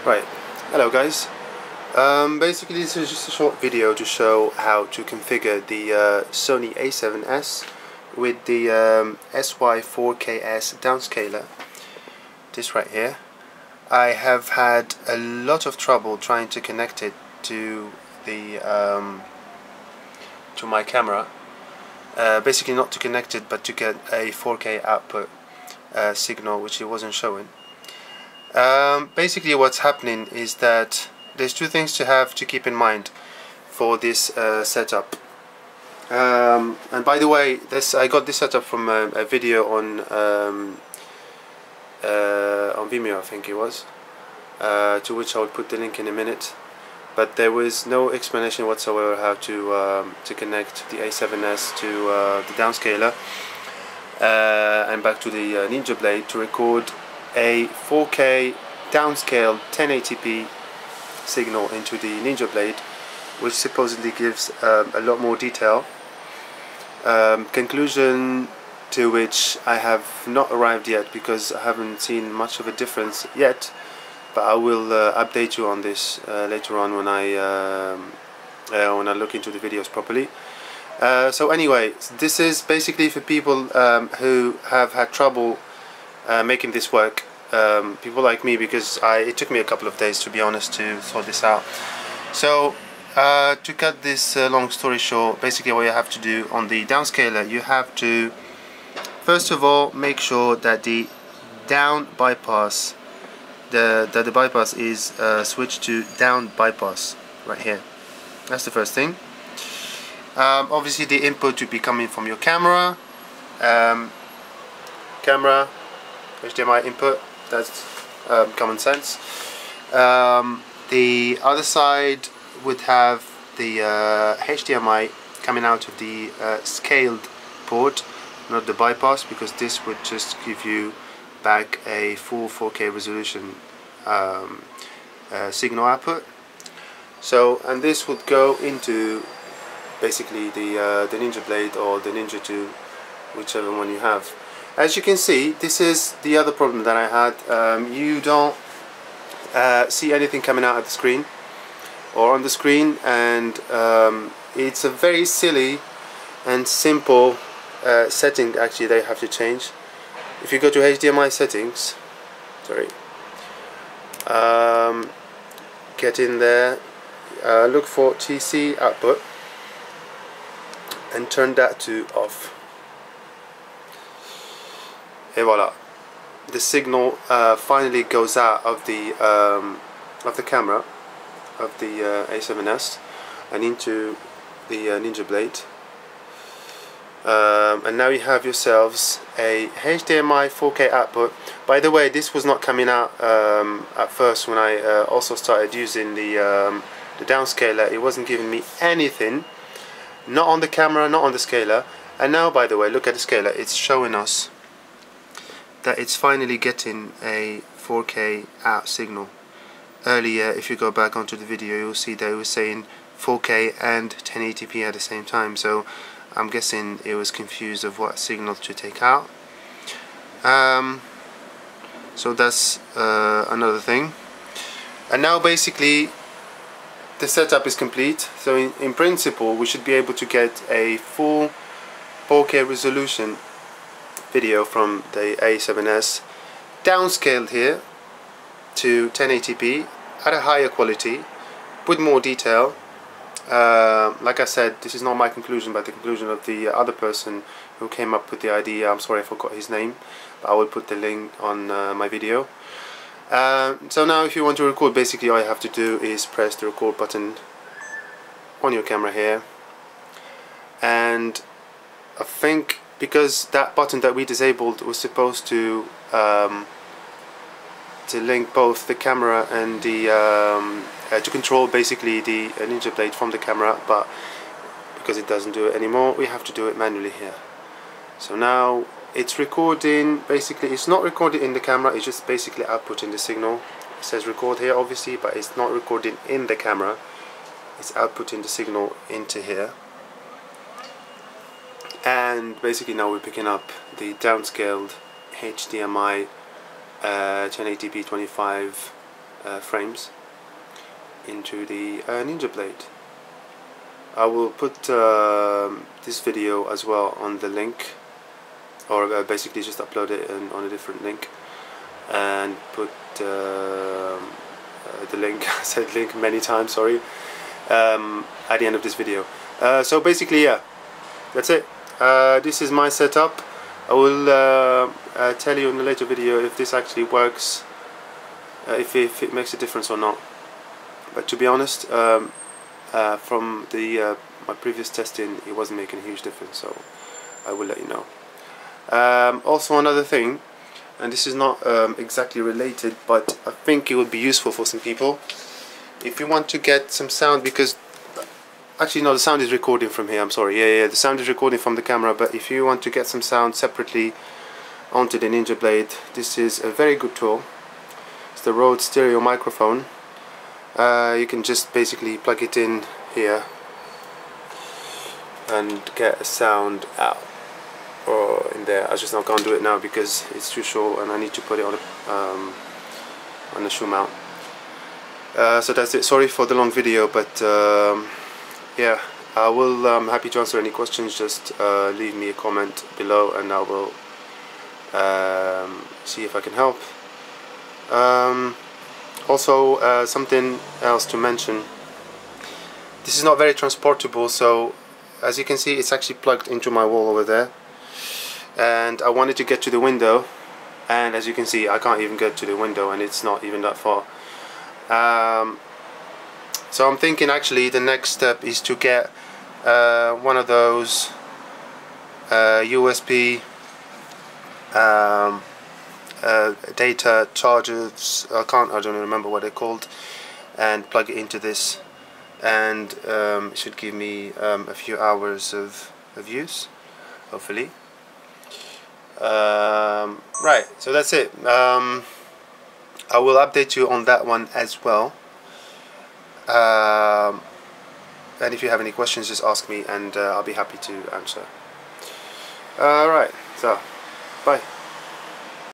Right, hello guys. Basically this is just a short video to show how to configure the Sony A7s with the SY-4KS downscaler. This right here. I have had a lot of trouble trying to connect it to the to my camera. Basically not to connect it, but to get a 4K output signal, which it wasn't showing. Basically what's happening is that there's two things to have to keep in mind for this setup. And by the way, I got this setup from a video on Vimeo, I think it was, to which I will put the link in a minute. But there was no explanation whatsoever how to connect the A7s to the downscaler and back to the Ninja Blade to record a 4K downscaled 1080p signal into the Ninja Blade, which supposedly gives a lot more detail. Conclusion to which I have not arrived yet, because I haven't seen much of a difference yet, but I will update you on this later on when I look into the videos properly. So anyway, this is basically for people who have had trouble making this work, people like me, because it took me a couple of days, to be honest, to sort this out. So to cut this long story short, basically what you have to do on the downscaler, you have to first of all make sure that the down bypass, the bypass is switched to down bypass right here. That's the first thing. Obviously the input to be coming from your camera, HDMI input, that's common sense. The other side would have the HDMI coming out of the scaled port, not the bypass, because this would just give you back a full 4K resolution signal output. So, and this would go into basically the Ninja Blade or the Ninja 2, whichever one you have. As you can see, this is the other problem that I had. You don't see anything coming out of the screen or on the screen, and it's a very silly and simple setting actually they have to change. If you go to HDMI settings, sorry, get in there, look for TC output and turn that to off. Et voila, the signal finally goes out of the camera of the A7s and into the Ninja Blade, and now you have yourselves a HDMI 4K output. By the way, this was not coming out at first when I also started using the downscaler. It wasn't giving me anything, not on the camera, not on the scaler. And now, by the way, look at the scaler, it's showing us that it's finally getting a 4K out signal. Earlier, if you go back onto the video, you'll see that it was saying 4K and 1080p at the same time, so I'm guessing it was confused of what signal to take out. So that's another thing. And now basically the setup is complete, so in principle we should be able to get a full 4K resolution video from the A7s, downscaled here to 1080p at a higher quality with more detail. Like I said, this is not my conclusion, but the conclusion of the other person who came up with the idea. I'm sorry I forgot his name, but I will put the link on my video. So now if you want to record, basically all you have to do is press the record button on your camera here, and I think because that button that we disabled was supposed to link both the camera and the to control basically the Ninja Blade from the camera, but because it doesn't do it anymore, we have to do it manually here. So now it's recording, basically it's not recorded in the camera, it's just basically outputting the signal. It says record here obviously, but it's not recording in the camera, it's outputting the signal into here. And basically now we're picking up the downscaled HDMI 1080p 25 frames into the Ninja Blade. I will put this video as well on the link, or basically just upload it on a different link, and put the link, I said link many times, sorry, at the end of this video. So basically, yeah, that's it. This is my setup. I will tell you in a later video if this actually works, if it makes a difference or not. But to be honest, from my previous testing, it wasn't making a huge difference, so I will let you know. Also, another thing, and this is not exactly related, but I think it would be useful for some people. If you want to get some sound, because actually no, the sound is recording from here, I'm sorry, yeah, the sound is recording from the camera, but if you want to get some sound separately onto the Ninja Blade, this is a very good tool. It's the Rode stereo microphone. You can just basically plug it in here and get a sound out, or in there. I just not can't do it now because it's too short and I need to put it on a shoe mount. So that's it. Sorry for the long video, but yeah, I will. I'm happy to answer any questions. Just leave me a comment below and I will see if I can help. Also, something else to mention. This is not very transportable, so as you can see, it's actually plugged into my wall over there. And I wanted to get to the window, and as you can see, I can't even get to the window, and it's not even that far. So I'm thinking actually the next step is to get one of those USB data chargers. I don't remember what they're called, and plug it into this, and it should give me a few hours of use, hopefully. Right, so that's it. I will update you on that one as well, and if you have any questions, just ask me and I'll be happy to answer. Right, so bye.